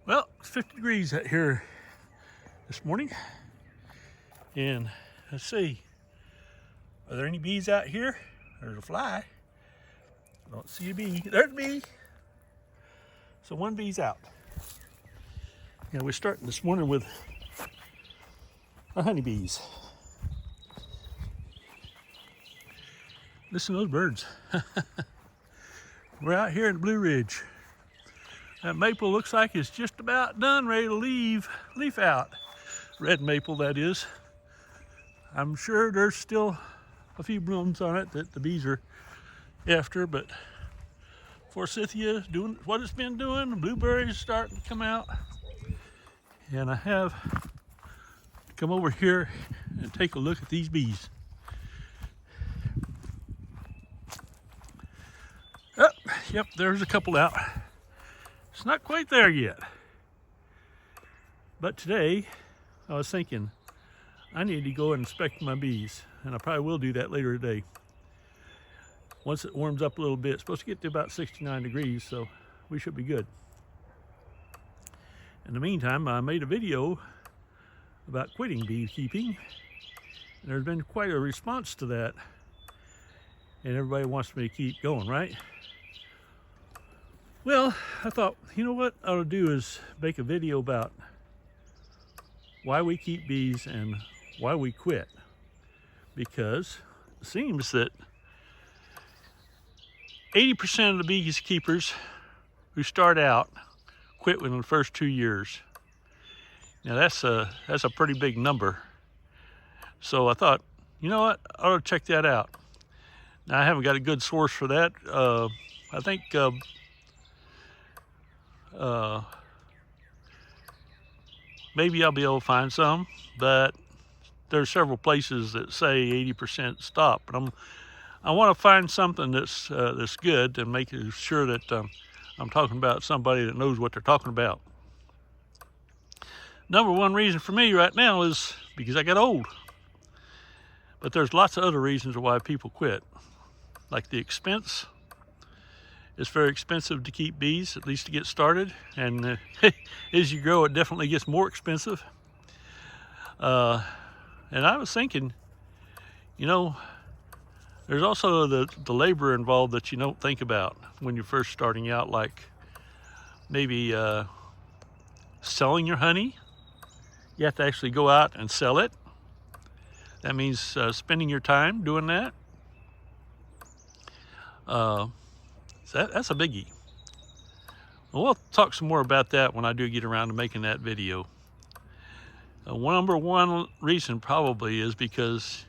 Well, it's 50 degrees out here this morning. And let's see, are there any bees out here? There's a fly. I don't see a bee. There's a bee. So one bee's out. Yeah, we're starting this morning with our honeybees. Listen to those birds. We're out here in the Blue Ridge. That maple looks like it's just about done, ready to leaf out. Red maple, that is. I'm sure there's still a few blooms on it that the bees are after, but forsythia is doing what it's been doing. The blueberries starting to come out. And I have come over here and take a look at these bees. Oh, yep, there's a couple out. It's not quite there yet. But today, I was thinking, I need to go and inspect my bees, and I probably will do that later today. Once it warms up a little bit, it's supposed to get to about 69 degrees, so we should be good. In the meantime, I made a video about quitting beekeeping, and there's been quite a response to that, and everybody wants me to keep going, right? Well, I thought, you know what I ought to do is make a video about why we keep bees and why we quit. Because it seems that 80% of the beekeepers who start out quit within the first 2 years. Now that's a pretty big number. So I thought, you know what, I ought to check that out. Now I haven't got a good source for that. I think maybe I'll be able to find some, but there's several places that say 80% stop. But I want to find something that's good and make sure that I'm talking about somebody that knows what they're talking about. Number one reason for me right now is because I got old. But there's lots of other reasons why people quit, like the expense. It's very expensive to keep bees, at least to get started. And as you grow, it definitely gets more expensive. And I was thinking, you know, there's also the labor involved that you don't think about when you're first starting out, like maybe selling your honey. You have to actually go out and sell it. That means spending your time doing that. That's a biggie. Well, we'll talk some more about that when I do get around to making that video. Number one reason probably is because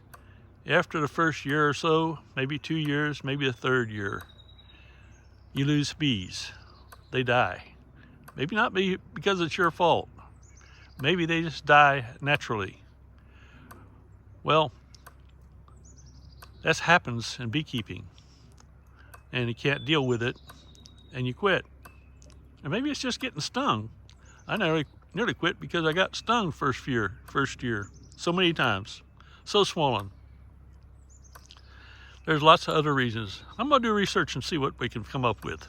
after the first year or so, maybe 2 years, maybe the third year, you lose bees. They die. Maybe not because it's your fault. Maybe they just die naturally. Well, that happens in beekeeping. And you can't deal with it, and you quit. And maybe it's just getting stung. I nearly quit because I got stung first year, so many times, so swollen. There's lots of other reasons. I'm gonna do research and see what we can come up with.